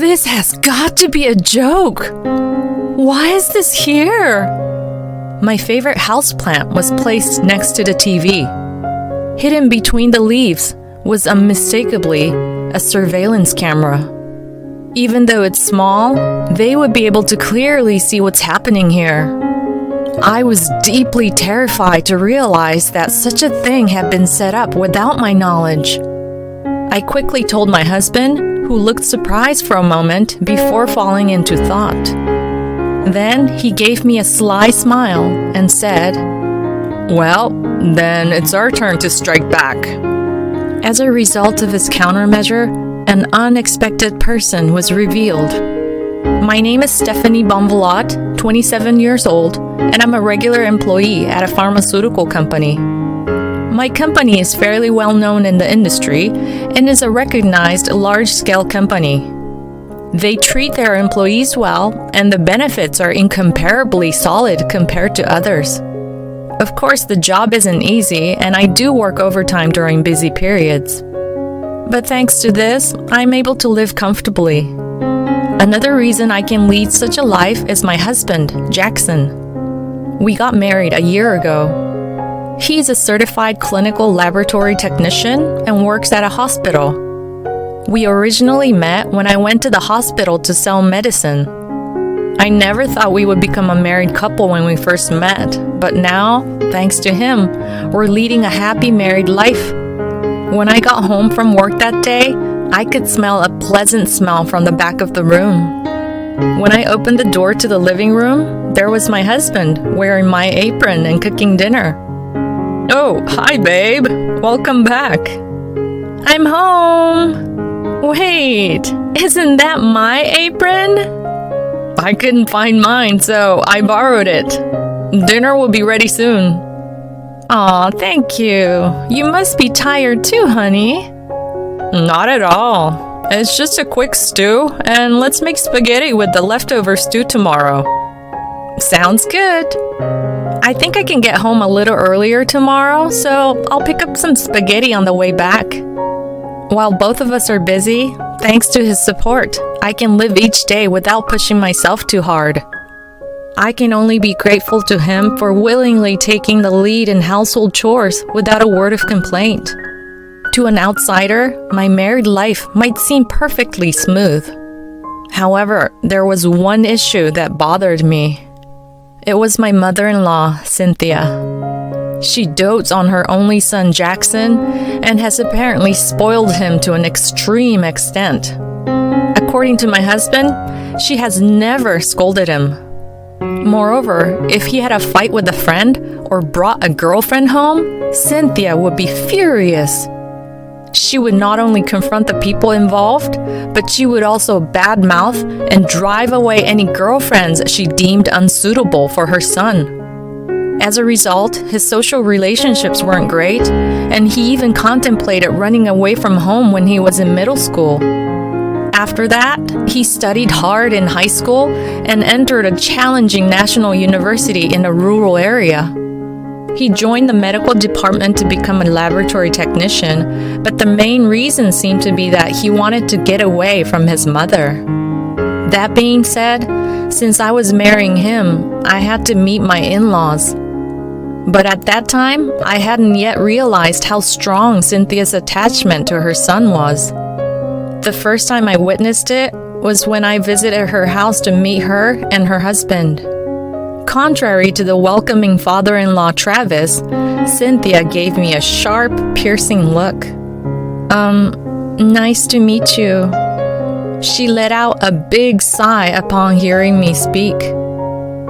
This has got to be a joke. Why is this here? My favorite houseplant was placed next to the TV. Hidden between the leaves was unmistakably a surveillance camera. Even though it's small, they would be able to clearly see what's happening here. I was deeply terrified to realize that such a thing had been set up without my knowledge. I quickly told my husband, who looked surprised for a moment before falling into thought. Then he gave me a sly smile and said, "Well, then it's our turn to strike back." As a result of his countermeasure, an unexpected person was revealed. My name is Stephanie Bonvalot, 27 years old, and I'm a regular employee at a pharmaceutical company. My company is fairly well known in the industry and is a recognized large-scale company. They treat their employees well, and the benefits are incomparably solid compared to others. Of course, the job isn't easy, and I do work overtime during busy periods. But thanks to this, I'm able to live comfortably. Another reason I can lead such a life is my husband, Jackson. We got married a year ago. He's a certified clinical laboratory technician and works at a hospital. We originally met when I went to the hospital to sell medicine. I never thought we would become a married couple when we first met, but now, thanks to him, we're leading a happy married life. When I got home from work that day, I could smell a pleasant smell from the back of the room. When I opened the door to the living room, there was my husband wearing my apron and cooking dinner. "Oh, hi babe. Welcome back." "I'm home." "Wait, isn't that my apron?" "I couldn't find mine, so I borrowed it. Dinner will be ready soon." "Aw, thank you. You must be tired too, honey." "Not at all. It's just a quick stew, and let's make spaghetti with the leftover stew tomorrow." "Sounds good. I think I can get home a little earlier tomorrow, so I'll pick up some spaghetti on the way back." While both of us are busy, thanks to his support, I can live each day without pushing myself too hard. I can only be grateful to him for willingly taking the lead in household chores without a word of complaint. To an outsider, my married life might seem perfectly smooth. However, there was one issue that bothered me. It was my mother-in-law, Cynthia. She dotes on her only son, Jackson, and has apparently spoiled him to an extreme extent. According to my husband, she has never scolded him. Moreover, if he had a fight with a friend or brought a girlfriend home, Cynthia would be furious. She would not only confront the people involved, but she would also badmouth and drive away any girlfriends she deemed unsuitable for her son. As a result, his social relationships weren't great, and he even contemplated running away from home when he was in middle school. After that, he studied hard in high school and entered a challenging national university in a rural area. He joined the medical department to become a laboratory technician, but the main reason seemed to be that he wanted to get away from his mother. That being said, since I was marrying him, I had to meet my in-laws. But at that time, I hadn't yet realized how strong Cynthia's attachment to her son was. The first time I witnessed it was when I visited her house to meet her and her husband. Contrary to the welcoming father-in-law Travis, Cynthia gave me a sharp, piercing look. Nice to meet you." She let out a big sigh upon hearing me speak.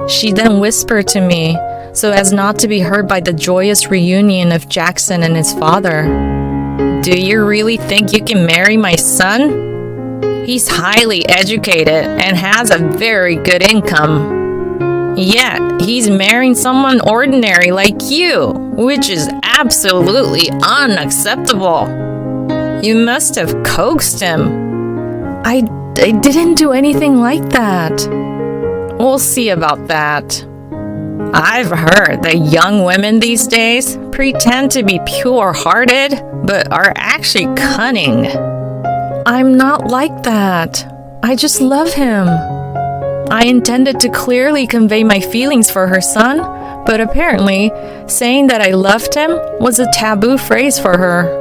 She then whispered to me, so as not to be heard by the joyous reunion of Jackson and his father. "Do you really think you can marry my son? He's highly educated and has a very good income. Yet, he's marrying someone ordinary like you, which is absolutely unacceptable. You must have coaxed him." I didn't do anything like that." "We'll see about that. I've heard that young women these days pretend to be pure-hearted, but are actually cunning." "I'm not like that." I just love him. I intended to clearly convey my feelings for her son, but apparently, saying that I loved him was a taboo phrase for her.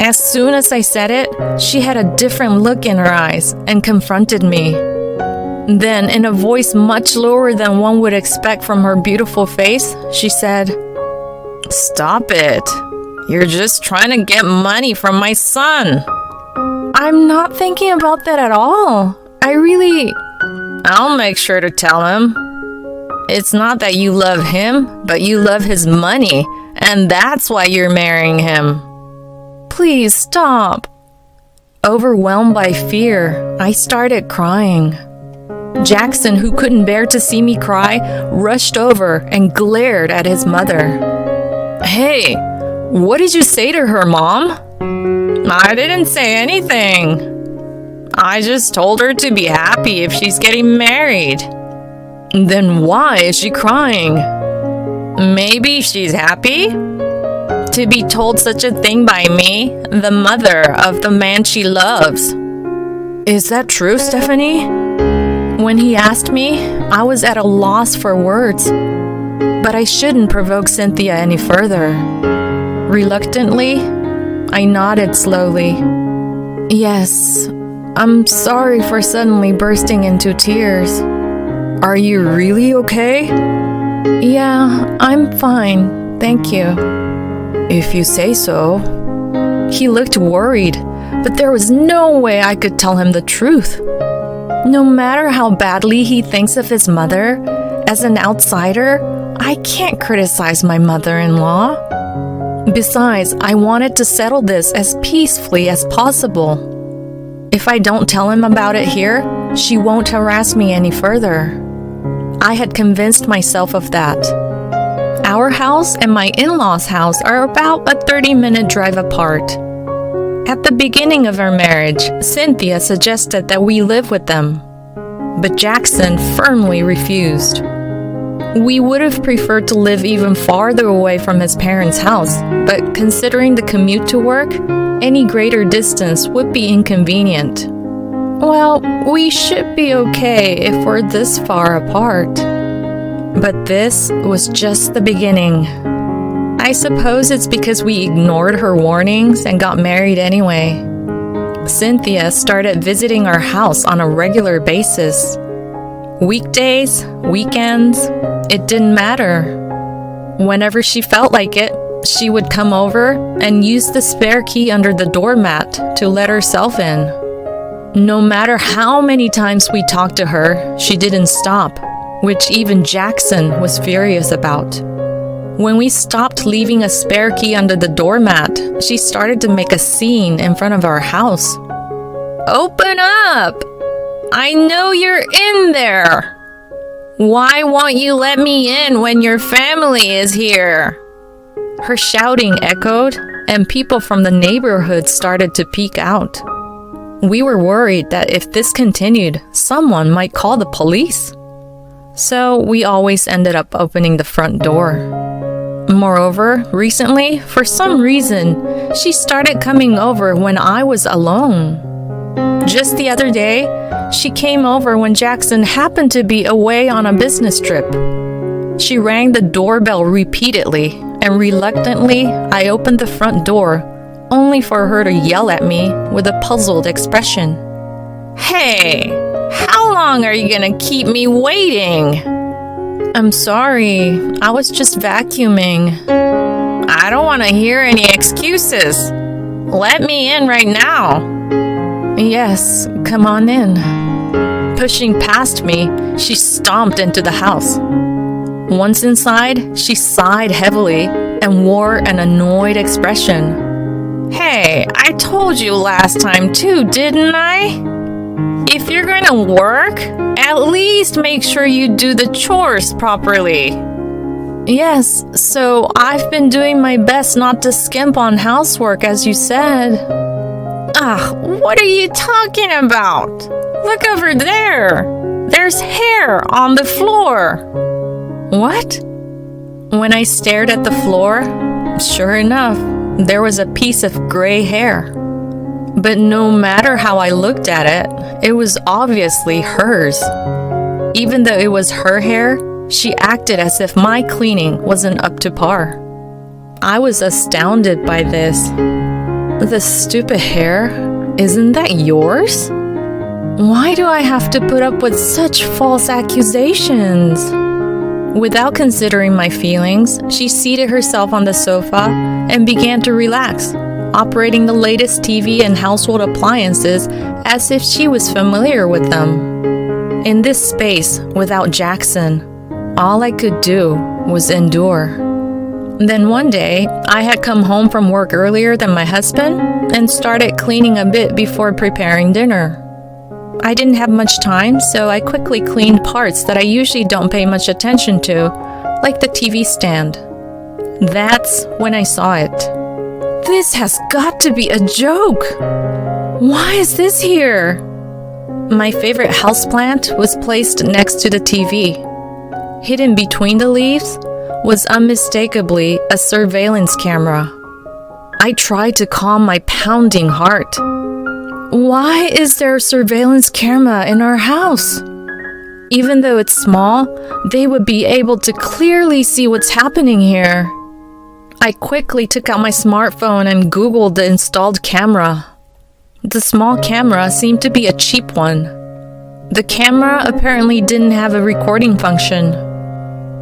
As soon as I said it, she had a different look in her eyes and confronted me. Then, in a voice much lower than one would expect from her beautiful face, she said, "Stop it. You're just trying to get money from my son." I'm not thinking about that at all. I'll make sure to tell him. It's not that you love him, but you love his money, and that's why you're marrying him. Please stop. Overwhelmed by fear, I started crying. Jackson, who couldn't bear to see me cry, rushed over and glared at his mother. "Hey, what did you say to her, Mom?" "I didn't say anything. I just told her to be happy if she's getting married." "Then why is she crying?" "Maybe she's happy to be told such a thing by me, the mother of the man she loves." Is that true, Stephanie? When he asked me, I was at a loss for words, but I shouldn't provoke Cynthia any further. Reluctantly, I nodded slowly. Yes, I'm sorry for suddenly bursting into tears. Are you really okay? Yeah, I'm fine, thank you. If you say so. He looked worried, but there was no way I could tell him the truth. No matter how badly he thinks of his mother, as an outsider, I can't criticize my mother-in-law. Besides, I wanted to settle this as peacefully as possible. If I don't tell him about it here, she won't harass me any further. I had convinced myself of that. Our house and my in-laws' house are about a 30-minute drive apart. At the beginning of our marriage, Cynthia suggested that we live with them, but Jackson firmly refused. We would have preferred to live even farther away from his parents' house, but considering the commute to work, any greater distance would be inconvenient. Well, we should be okay if we're this far apart. But this was just the beginning. I suppose it's because we ignored her warnings and got married anyway. Cynthia started visiting our house on a regular basis. Weekdays, weekends, it didn't matter. Whenever she felt like it, she would come over and use the spare key under the doormat to let herself in. No matter how many times we talked to her, she didn't stop, which even Jackson was furious about. When we stopped leaving a spare key under the doormat, she started to make a scene in front of our house. "Open up! I know you're in there! Why won't you let me in when your family is here?" Her shouting echoed, and people from the neighborhood started to peek out. We were worried that if this continued, someone might call the police. So we always ended up opening the front door. Moreover, recently, for some reason, she started coming over when I was alone. Just the other day, she came over when Jackson happened to be away on a business trip. She rang the doorbell repeatedly, and reluctantly, I opened the front door, only for her to yell at me with a puzzled expression. "Hey, how long are you gonna keep me waiting?" "I'm sorry, I was just vacuuming." "I don't want to hear any excuses. Let me in right now." "Yes, come on in." Pushing past me, she stomped into the house. Once inside, she sighed heavily and wore an annoyed expression. "Hey, I told you last time too, didn't I? If you're gonna work, at least make sure you do the chores properly." "Yes, so I've been doing my best not to skimp on housework, as you said." What are you talking about? Look over there. There's hair on the floor." "What?" When I stared at the floor, sure enough, there was a piece of gray hair. But no matter how I looked at it, it was obviously hers. Even though it was her hair, she acted as if my cleaning wasn't up to par. I was astounded by this. The stupid hair, isn't that yours? Why do I have to put up with such false accusations? Without considering my feelings, she seated herself on the sofa and began to relax, operating the latest TV and household appliances as if she was familiar with them. In this space, without Jackson, all I could do was endure. Then one day, I had come home from work earlier than my husband and started cleaning a bit before preparing dinner. I didn't have much time, so I quickly cleaned parts that I usually don't pay much attention to, like the TV stand. That's when I saw it. This has got to be a joke! Why is this here? My favorite houseplant was placed next to the TV. Hidden between the leaves was unmistakably a surveillance camera. I tried to calm my pounding heart. Why is there a surveillance camera in our house? Even though it's small, they would be able to clearly see what's happening here. I quickly took out my smartphone and Googled the installed camera. The small camera seemed to be a cheap one. The camera apparently didn't have a recording function.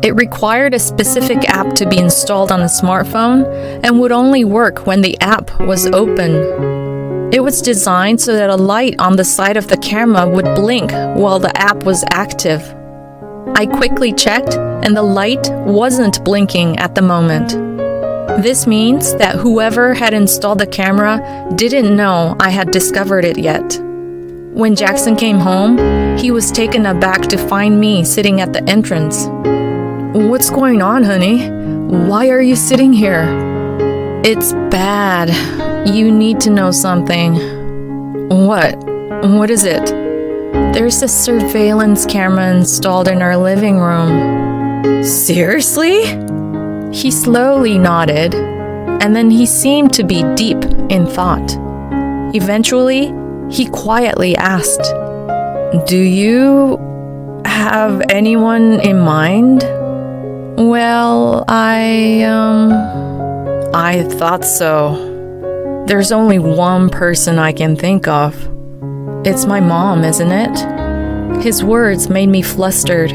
It required a specific app to be installed on a smartphone and would only work when the app was open. It was designed so that a light on the side of the camera would blink while the app was active. I quickly checked, and the light wasn't blinking at the moment. This means that whoever had installed the camera didn't know I had discovered it yet. When Jackson came home, he was taken aback to find me sitting at the entrance. "What's going on, honey? Why are you sitting here?" "It's bad. You need to know something." "What? What is it?" "There's a surveillance camera installed in our living room." "Seriously?" He slowly nodded, and then he seemed to be deep in thought. Eventually, he quietly asked, "Do you have anyone in mind?" "Well, I thought so. There's only one person I can think of. It's my mom, isn't it?" His words made me flustered,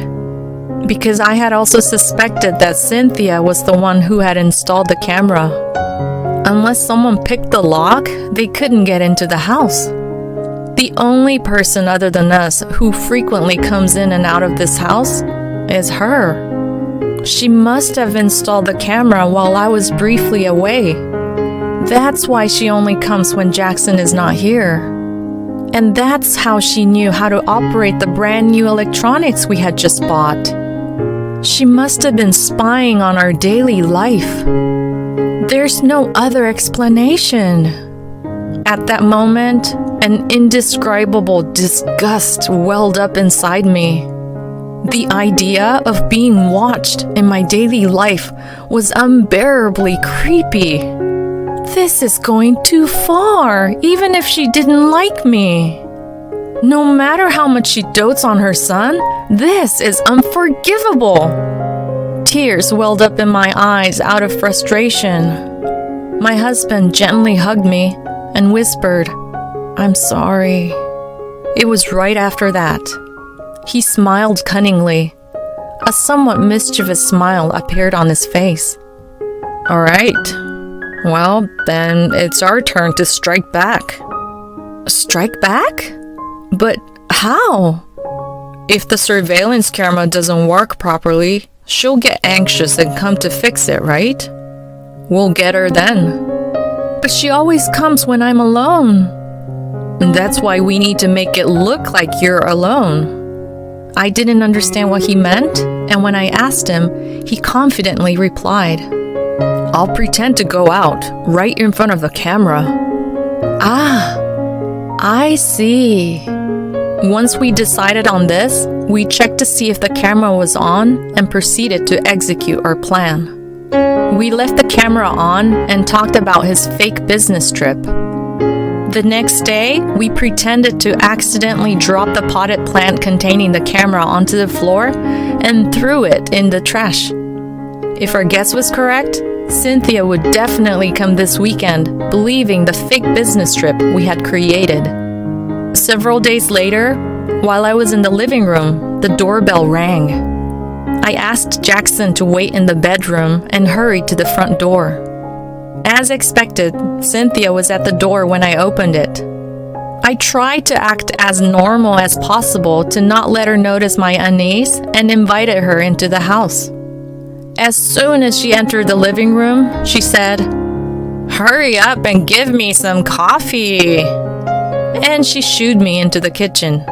because I had also suspected that Cynthia was the one who had installed the camera. Unless someone picked the lock, they couldn't get into the house. The only person other than us who frequently comes in and out of this house is her. She must have installed the camera while I was briefly away. That's why she only comes when Jackson is not here. And that's how she knew how to operate the brand new electronics we had just bought. She must have been spying on our daily life. There's no other explanation. At that moment, an indescribable disgust welled up inside me. The idea of being watched in my daily life was unbearably creepy. This is going too far, even if she didn't like me. No matter how much she dotes on her son, this is unforgivable. Tears welled up in my eyes out of frustration. My husband gently hugged me and whispered, "I'm sorry." It was right after that. He smiled cunningly. A somewhat mischievous smile appeared on his face. "All right. Well, then it's our turn to strike back." "Strike back? But how?" "If the surveillance camera doesn't work properly, she'll get anxious and come to fix it, right? We'll get her then." "But she always comes when I'm alone." "That's why we need to make it look like you're alone." I didn't understand what he meant, and when I asked him, he confidently replied, "I'll pretend to go out, right in front of the camera." "Ah, I see." Once we decided on this, we checked to see if the camera was on and proceeded to execute our plan. We left the camera on and talked about his fake business trip. The next day, we pretended to accidentally drop the potted plant containing the camera onto the floor and threw it in the trash. If our guess was correct, Cynthia would definitely come this weekend, believing the fake business trip we had created. Several days later, while I was in the living room, the doorbell rang. I asked Jackson to wait in the bedroom and hurried to the front door. As expected, Cynthia was at the door when I opened it. I tried to act as normal as possible to not let her notice my unease and invited her into the house. As soon as she entered the living room, she said, "Hurry up and give me some coffee." And she shooed me into the kitchen.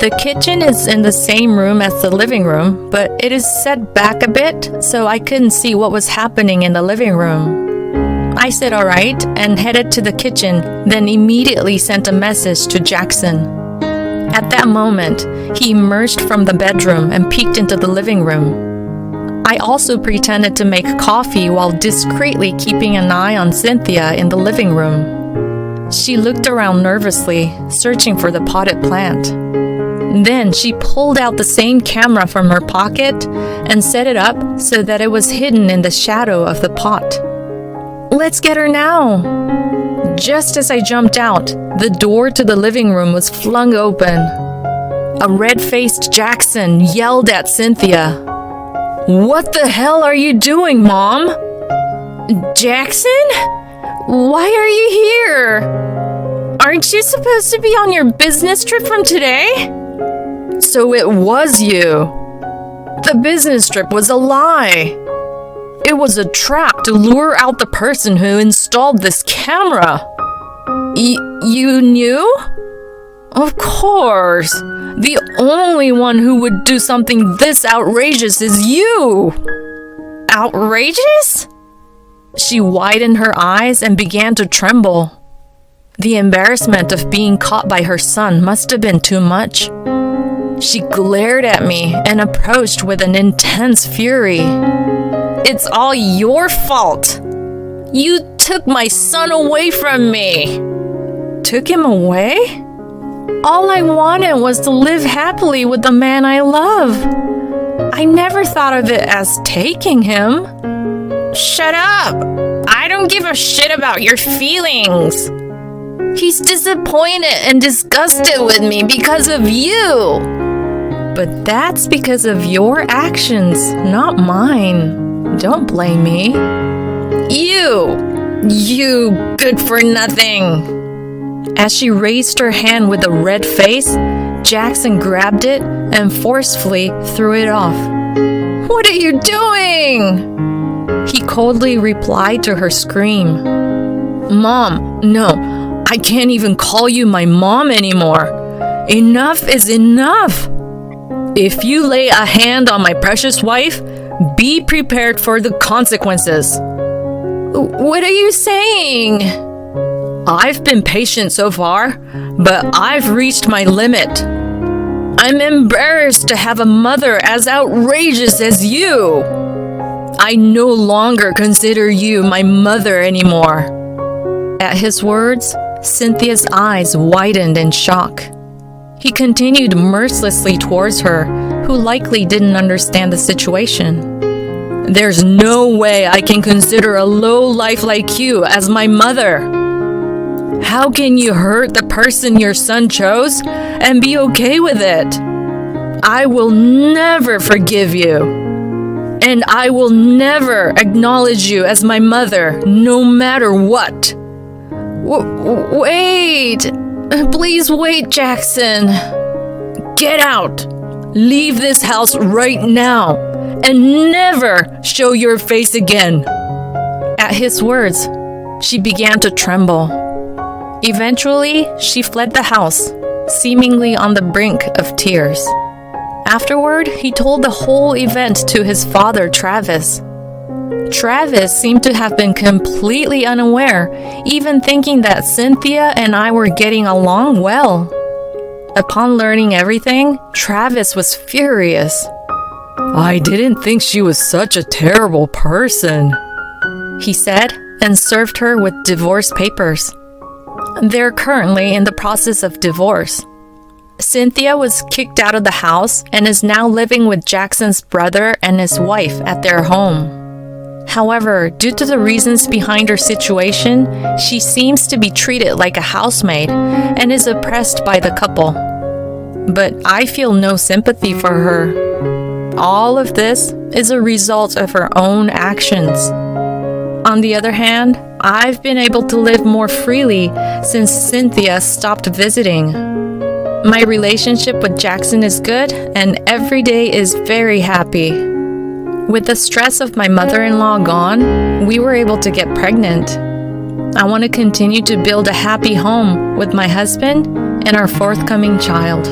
The kitchen is in the same room as the living room, but it is set back a bit, so I couldn't see what was happening in the living room. I said all right and headed to the kitchen, then immediately sent a message to Jackson. At that moment, he emerged from the bedroom and peeked into the living room. I also pretended to make coffee while discreetly keeping an eye on Cynthia in the living room. She looked around nervously, searching for the potted plant. Then she pulled out the same camera from her pocket and set it up so that it was hidden in the shadow of the pot. "Let's get her now." Just as I jumped out, the door to the living room was flung open. A red-faced Jackson yelled at Cynthia, "What the hell are you doing, Mom?" "Jackson? Why are you here? Aren't you supposed to be on your business trip from today?" "So it was you. The business trip was a lie. It was a trap to lure out the person who installed this camera." You knew?" "Of course. The only one who would do something this outrageous is you." "Outrageous?" She widened her eyes and began to tremble. The embarrassment of being caught by her son must have been too much. She glared at me and approached with an intense fury. "It's all your fault. You took my son away from me." "Took him away? All I wanted was to live happily with the man I love. I never thought of it as taking him." "Shut up! I don't give a shit about your feelings. He's disappointed and disgusted with me because of you." "But that's because of your actions, not mine. Don't blame me." You good for nothing." As she raised her hand with a red face, Jackson grabbed it and forcefully threw it off. "What are you doing?" He coldly replied to her scream. "Mom, no, I can't even call you my mom anymore. Enough is enough. If you lay a hand on my precious wife, be prepared for the consequences." "What are you saying?" "I've been patient so far, but I've reached my limit. I'm embarrassed to have a mother as outrageous as you. I no longer consider you my mother anymore." At his words, Cynthia's eyes widened in shock. He continued mercilessly towards her, who likely didn't understand the situation. "There's no way I can consider a lowlife like you as my mother. How can you hurt the person your son chose and be okay with it? I will never forgive you. And I will never acknowledge you as my mother, no matter what." Wait! Please wait, Jackson. "Get out! Leave this house right now, and never show your face again." At his words, she began to tremble. Eventually, she fled the house, seemingly on the brink of tears. Afterward, he told the whole event to his father, Travis. Travis seemed to have been completely unaware, even thinking that Cynthia and I were getting along well. Upon learning everything, Travis was furious. "I didn't think she was such a terrible person," he said, and served her with divorce papers. They're currently in the process of divorce. Cynthia was kicked out of the house and is now living with Jackson's brother and his wife at their home. However, due to the reasons behind her situation, she seems to be treated like a housemaid and is oppressed by the couple. But I feel no sympathy for her. All of this is a result of her own actions. On the other hand, I've been able to live more freely since Cynthia stopped visiting. My relationship with Jackson is good, and every day is very happy. With the stress of my mother-in-law gone, we were able to get pregnant. I want to continue to build a happy home with my husband and our forthcoming child.